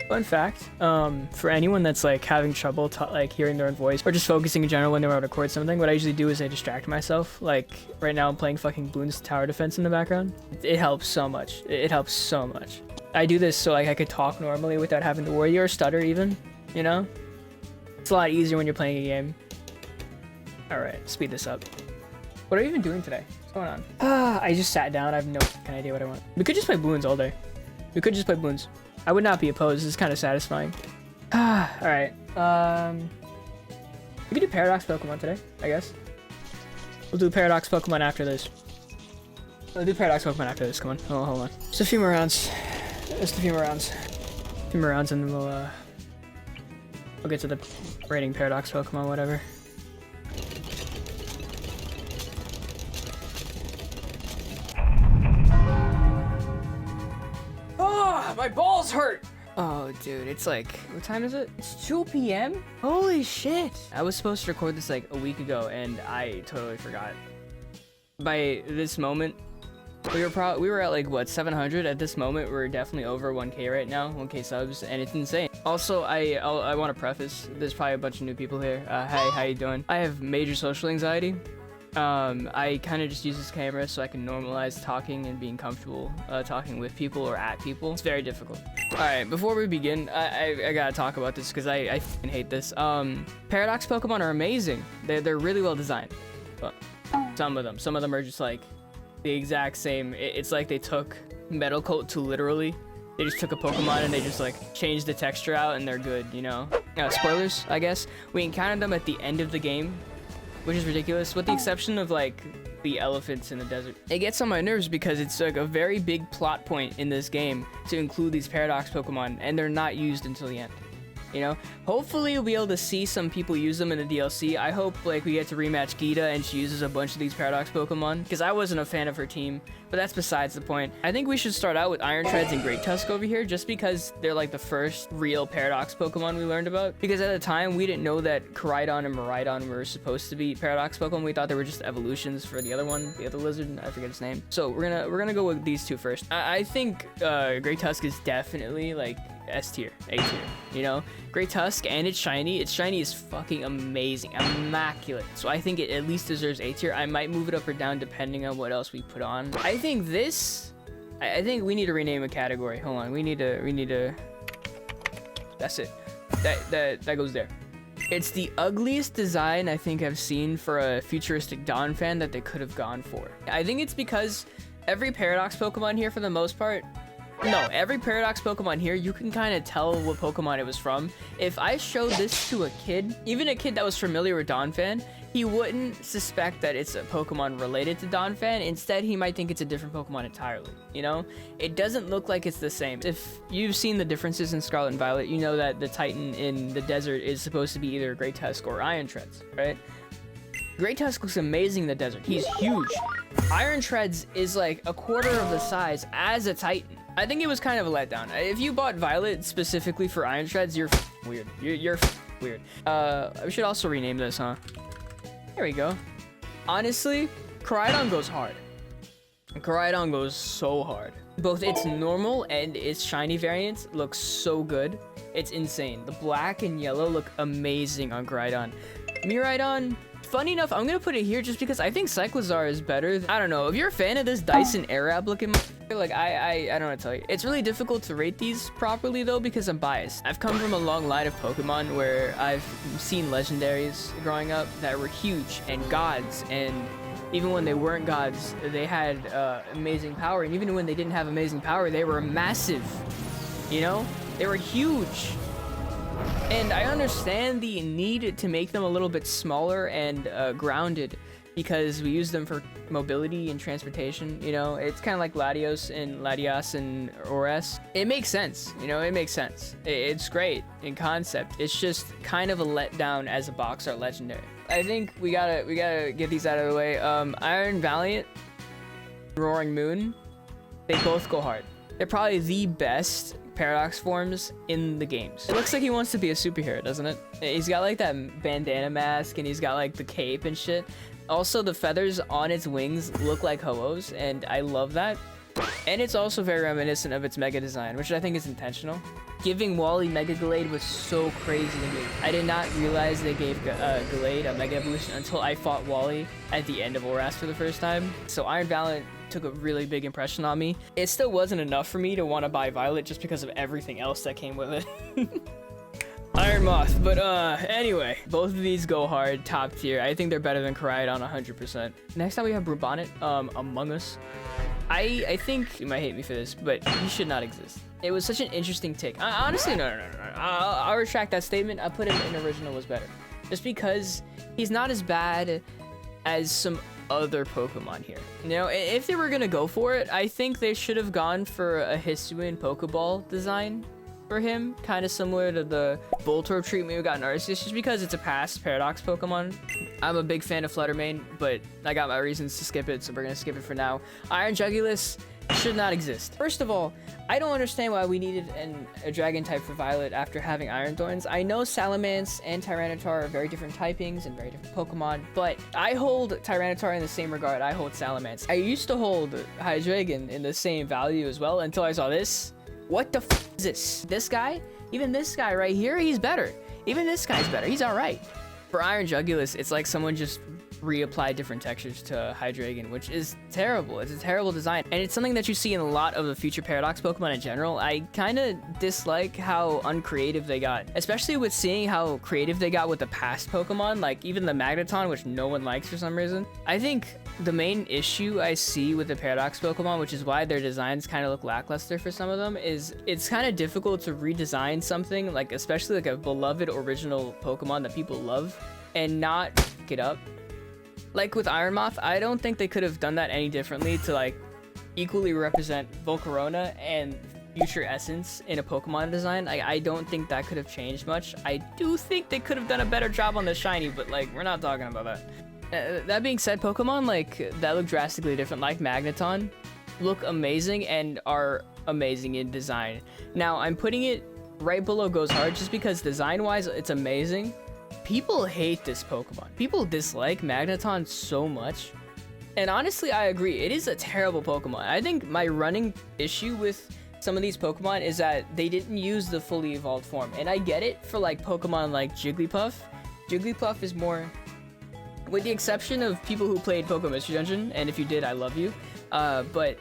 Fun fact, for anyone that's like having trouble like hearing their own voice or just focusing in general when they're about to record something, what I usually do is I distract myself. Like right now I'm playing fucking Bloons Tower Defense in the background. It helps so much. It helps so much. I do this so like I could talk normally without having to worry or stutter even, you know? It's a lot easier when you're playing a game. All right, speed this up. What are you even doing today? What's going on? I just sat down. I have no fucking idea what I want. We could just play Bloons all day. We could just play Bloons. I would not be opposed. This is kind of satisfying. All right. We could do Paradox Pokemon today, I guess. We'll do Paradox Pokemon after this. We'll do Paradox Pokemon after this. Come on. Oh, hold on. Just a few more rounds. Just a few more rounds. A few more rounds and then we'll get to the rating Paradox Pokemon, whatever. My balls hurt! Oh, dude, it's like, what time is it? It's 2 p.m.? Holy shit! I was supposed to record this like a week ago, and I totally forgot. By this moment, we were at like, what, 700? At this moment, we're definitely over 1K right now, 1K subs, and it's insane. Also, I want to preface, there's probably a bunch of new people here. Hey, how you doing? I have major social anxiety. I kind of just use this camera so I can normalize talking and being comfortable talking with people or at people. It's very difficult. All right, before we begin, I gotta talk about this because I fucking hate this. Paradox Pokemon are amazing. They're really well designed. But some of them are just like the exact same. It's like they took Metal Coat to literally. They just took a Pokemon and they just like changed the texture out and they're good, you know? Spoilers, I guess. We encountered them at the end of the game, which is ridiculous, with the exception of like the elephants in the desert. It gets on my nerves because it's like a very big plot point in this game to include these Paradox Pokemon, and they're not used until the end. You know, hopefully we'll be able to see some people use them in the DLC. I hope like we get to rematch Gita and she uses a bunch of these Paradox Pokemon, because I wasn't a fan of her team, but that's besides the point. I think we should start out with Iron Treads and Great Tusk over here, just because they're like the first real Paradox Pokemon we learned about. Because at the time we didn't know that Koraidon and Miraidon were supposed to be Paradox Pokemon. We thought they were just evolutions for the other one, the other lizard. I forget its name. So we're gonna go with these two first. I think Great Tusk is definitely like S tier, A tier, you know? Great Tusk, and it's shiny. Its shiny is fucking amazing, immaculate. So I think it at least deserves A tier. I might move it up or down depending on what else we put on. I think this, I think we need to rename a category. Hold on, we need to, that's it. That goes there. It's the ugliest design I think I've seen for a futuristic Dawn fan that they could have gone for. I think it's because every Paradox Pokemon here, for the most part, no, every Paradox Pokemon here, you can kind of tell what Pokemon it was from. If I showed this to a kid, even a kid that was familiar with Donphan, he wouldn't suspect that it's a Pokemon related to Donphan. Instead, he might think it's a different Pokemon entirely, you know? It doesn't look like it's the same. If you've seen the differences in Scarlet and Violet, you know that the Titan in the desert is supposed to be either Great Tusk or Iron Treads, right? Great Tusk looks amazing in the desert. He's huge. Iron Treads is like a quarter of the size as a Titan. I think it was kind of a letdown. If you bought Violet specifically for Iron Treads, you're weird. You're weird. We should also rename this, huh? There we go. Honestly, Koraidon goes hard. Koraidon goes so hard. Both its normal and its shiny variants look so good. It's insane. The black and yellow look amazing on Koraidon. Miraidon, funny enough, I'm gonna put it here just because I think Cyclizar is better. I don't know. If you're a fan of this Dyson Airab looking, like I don't know what to tell you. It's really difficult to rate these properly though because I'm biased. I've come from a long line of Pokemon where I've seen legendaries growing up that were huge and gods, and even when they weren't gods, they had amazing power, and even when they didn't have amazing power, they were massive. You know, they were huge. And I understand the need to make them a little bit smaller and grounded because we use them for mobility and transportation, you know? It's kind of like Latios and Ores. It makes sense, you know? It makes sense. It's great in concept. It's just kind of a letdown as a box art legendary. I think we gotta get these out of the way. Iron Valiant, Roaring Moon, they both go hard. They're probably the best Paradox forms in the games. It looks like he wants to be a superhero, doesn't it? He's got like that bandana mask and he's got like the cape and shit. Also, the feathers on its wings look like Ho-Ohs, and I love that. And it's also very reminiscent of its mega design, which I think is intentional. giving Wally Mega Gallade was so crazy to me. I did not realize they gave Gallade a Mega Evolution until I fought Wally at the end of Oras for the first time. So Iron Valiant took a really big impression on me. It still wasn't enough for me to want to buy Violet just because of everything else that came with it. Iron Moth, but anyway, both of these go hard, top tier. I think they're better than Koraidon 100%. Next up we have Brubonnet, Among Us. I think you might hate me for this, but he should not exist. It was such an interesting take. Honestly, no. I'll retract that statement. I put him in Original was better. Just because he's not as bad as some other Pokemon here. You know, if they were gonna go for it, I think they should have gone for a Hisuian Pokeball design for him, kind of similar to the Voltorb treatment we got in Arceus, just because it's a past Paradox Pokemon. I'm a big fan of Fluttermane, but I got my reasons to skip it, so we're gonna skip it for now. Iron Jugulis should not exist. First of all, I don't understand why we needed a dragon type for Violet after having Iron Thorns. I know Salamence and Tyranitar are very different typings and very different Pokemon, but I hold Tyranitar in the same regard I hold Salamence. I used to hold Hydreigon in the same value as well until I saw this. What the f is this? This guy? Even this guy right here, he's better. Even this guy's better. He's all right. For Iron Jugulis, it's like someone just reapplied different textures to Hydreigon, which is terrible. It's a terrible design, and it's something that you see in a lot of the future Paradox Pokemon in general. I kind of dislike how uncreative they got, especially with seeing how creative they got with the past Pokemon, like even the Magneton, which no one likes for some reason. I think the main issue I see with the Paradox Pokemon, which is why their designs kind of look lackluster for some of them, is it's kind of difficult to redesign something, like especially like a beloved original Pokemon that people love, and not f it up. Like with Iron Moth, I don't think they could have done that any differently to like equally represent Volcarona and future Essence in a Pokemon design. I don't think that could have changed much. I do think they could have done a better job on the shiny, but like we're not talking about that. That being said, Pokemon like that look drastically different, like Magneton, look amazing and are amazing in design. Now I'm putting it right below Goes Hard just because design-wise it's amazing. People hate this Pokemon. People dislike Magneton so much. And honestly, I agree. It is a terrible Pokemon. I think my running issue with some of these Pokemon is that they didn't use the fully evolved form. And I get it for like Pokemon like Jigglypuff. Jigglypuff is more, with the exception of people who played Pokemon Mystery Dungeon, and if you did, I love you. But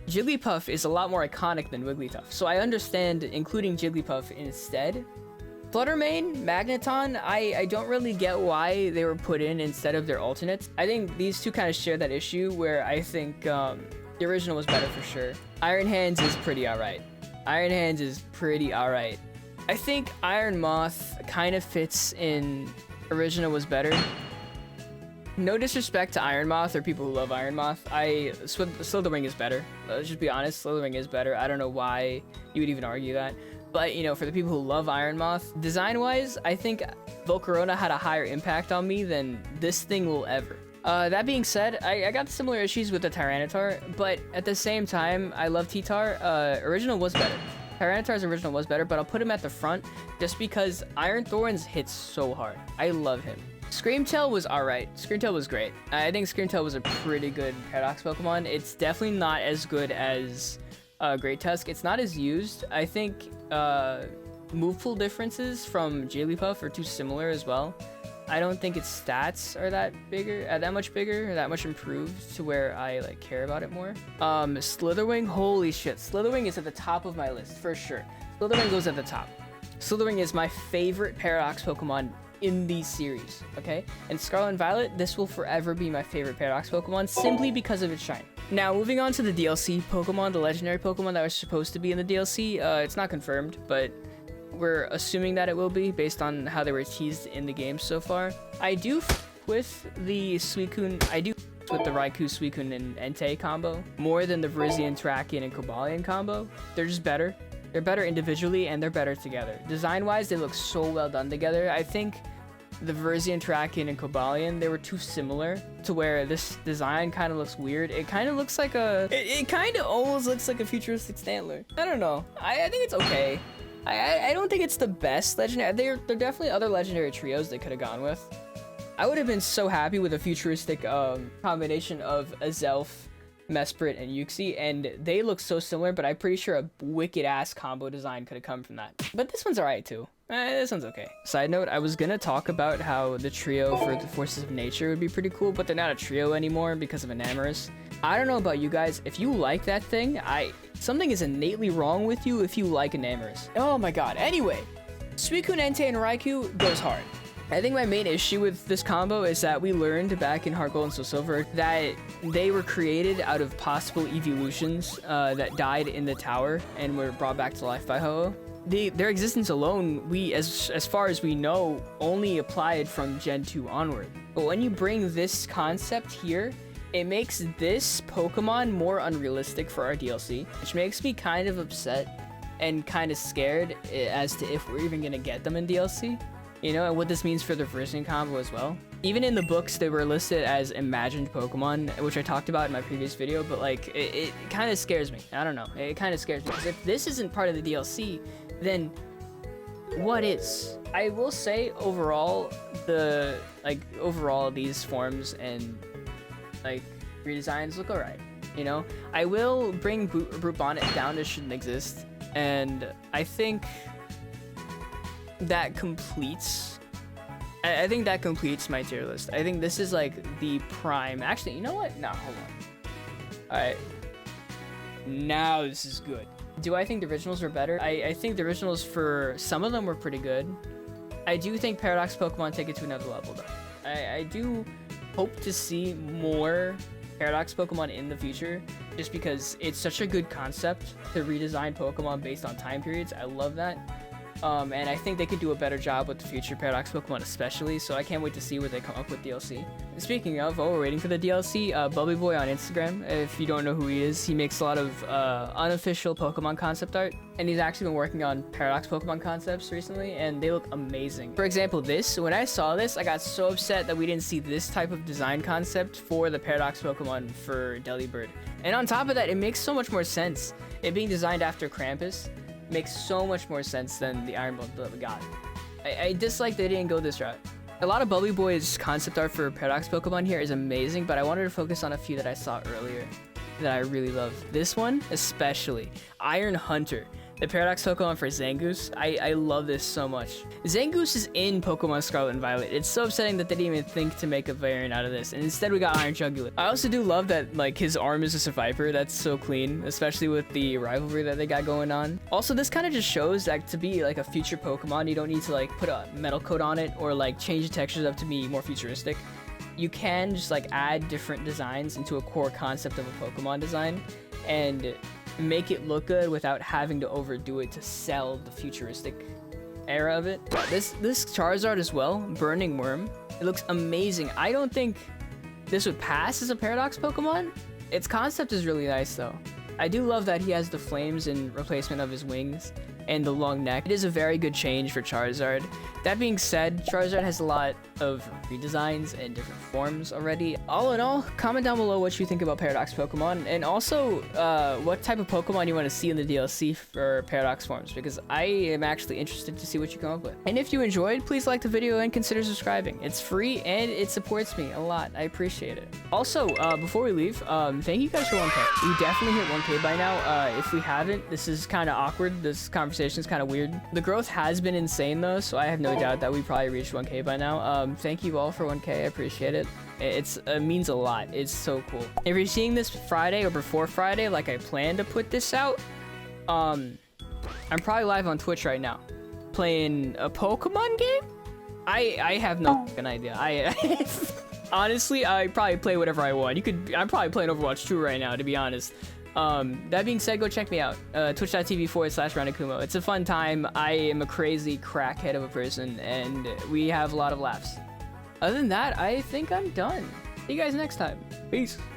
Jigglypuff is a lot more iconic than Wigglytuff. So I understand including Jigglypuff instead. Fluttermane, Magneton, I don't really get why they were put in instead of their alternates. I think these two kind of share that issue where I think the original was better for sure. Iron Hands is pretty alright. Iron Hands is pretty alright. I think Iron Moth kind of fits in original was better. No disrespect to Iron Moth or people who love Iron Moth. Slitherwing is better. Let's just be honest, Slitherwing is better. I don't know why you would even argue that. But, you know, for the people who love Iron Moth, design-wise, I think Volcarona had a higher impact on me than this thing will ever. That being said, I got similar issues with the Tyranitar, but at the same time, I love T-Tar. Original was better. Tyranitar's original was better, but I'll put him at the front just because Iron Thorns hits so hard. I love him. Screamtail was alright. Screamtail was great. I think Screamtail was a pretty good Paradox Pokemon. It's definitely not as good as Great Tusk. It's not as used. I think move pool differences from Jigglypuff are too similar as well. I don't think its stats are that much bigger, or that much improved to where I like care about it more. Slitherwing, holy shit. Slitherwing is at the top of my list for sure. Slitherwing goes at the top. Slitherwing is my favorite Paradox Pokemon in the series, okay? And Scarlet and Violet, this will forever be my favorite Paradox Pokemon simply because of its shine. Now, moving on to the DLC Pokemon, the legendary Pokemon that was supposed to be in the DLC, it's not confirmed, but we're assuming that it will be based on how they were teased in the game so far. I do with the Suicune, with the Raikou, Suicune, and Entei combo more than the Virizion, Terrakion, and Cobalion combo. They're just better. They're better individually, and they're better together. Design-wise, they look so well done together. I think the Virizion, Terrakion, and Cobalion, they were too similar to where this design kind of looks weird. It kind of looks like it kind of almost looks like a futuristic Stantler. I don't know. I think it's okay. I don't think it's the best legendary. There are definitely other legendary trios they could have gone with. I would have been so happy with a futuristic combination of Azelf, Mesprit and Yuxi, and they look so similar, but I'm pretty sure a wicked ass combo design could have come from that. But this one's alright too. This one's okay. Side note, I was gonna talk about how the trio for the Forces of Nature would be pretty cool, but they're not a trio anymore because of Enamorous. I don't know about you guys. If you like that thing, something is innately wrong with you if you like Enamorous. Oh my god. Anyway, Suicune, Entei, and Raikou goes hard. I think my main issue with this combo is that we learned back in Heart Gold and Soul Silver that they were created out of possible evolutions that died in the tower and were brought back to life by Ho-Oh. Their existence alone, as far as we know, only applied from Gen 2 onward. But when you bring this concept here, it makes this Pokemon more unrealistic for our DLC, which makes me kind of upset and kind of scared as to if we're even gonna get them in DLC. You know, and what this means for the versing combo as well. Even in the books, they were listed as imagined Pokemon, which I talked about in my previous video, but like, it kind of scares me. I don't know, it kind of scares me, because if this isn't part of the DLC, then what is? I will say, overall, these forms and, like, redesigns look alright, you know? I will bring Brute Bonnet down to shouldn't exist, and I think that completes I think that completes my tier list. I think this is like the prime. Actually, you know what? No, hold on. All right, now this is good. Do I think the originals are better? I think the originals, for some of them, were pretty good. I do think Paradox Pokemon take it to another level though. I do hope to see more Paradox Pokemon in the future, just because it's such a good concept to redesign Pokemon based on time periods. I love that. And I think they could do a better job with the future Paradox Pokemon especially, so I can't wait to see what they come up with DLC. Speaking of, while we're waiting for the DLC, Bubbly Boy on Instagram, if you don't know who he is, he makes a lot of unofficial Pokemon concept art, and he's actually been working on Paradox Pokemon concepts recently, and they look amazing. For example, when I saw this, I got so upset that we didn't see this type of design concept for the Paradox Pokemon for Delibird. And on top of that, it makes so much more sense. It being designed after Krampus makes so much more sense than the Iron Bundle that we got. I dislike they didn't go this route. A lot of Bubbly Boy's concept art for Paradox Pokemon here is amazing, but I wanted to focus on a few that I saw earlier that I really love. This one especially, Iron Hunter, the Paradox Pokemon for Zangoose. I love this so much. Zangoose is in Pokemon Scarlet and Violet. It's so upsetting that they didn't even think to make a variant out of this, and instead we got Iron Jugular. I also do love that like his arm is just a Viper. That's so clean, especially with the rivalry that they got going on. Also, this kind of just shows that to be like a future Pokemon, you don't need to like put a metal coat on it or like change the textures up to be more futuristic. You can just like add different designs into a core concept of a Pokemon design and make it look good without having to overdo it to sell the futuristic era of it. This Charizard as well, Burning Worm, it looks amazing. I don't think this would pass as a Paradox Pokemon. Its concept is really nice though. I do love that he has the flames in replacement of his wings and the long neck. It is a very good change for Charizard. That being said, Charizard has a lot of redesigns and different forms already. All in all, comment down below what you think about Paradox Pokemon, and also what type of Pokemon you want to see in the DLC for Paradox forms, because I am actually interested to see what you come up with. And if you enjoyed, please like the video and consider subscribing. It's free and it supports me a lot. I appreciate it. Also, before we leave, thank you guys for 1K. We definitely hit 1K by now. If we haven't, this is kind of awkward. This conversation is kind of weird. The growth has been insane though, so I have no doubt that we probably reached 1K by now. Thank you all for 1K. I appreciate it. It means a lot. It's so cool. If you're seeing this Friday or before Friday, like I plan to put this out, I'm probably live on Twitch right now playing a Pokemon game. I have no fucking idea. Honestly, I probably play whatever I want. I'm probably playing Overwatch 2 right now, to be honest. That being said, go check me out, twitch.tv/Ranakumo. It's a fun time. I am a crazy crackhead of a person, and we have a lot of laughs. Other than that, I think I'm done. See you guys next time. Peace.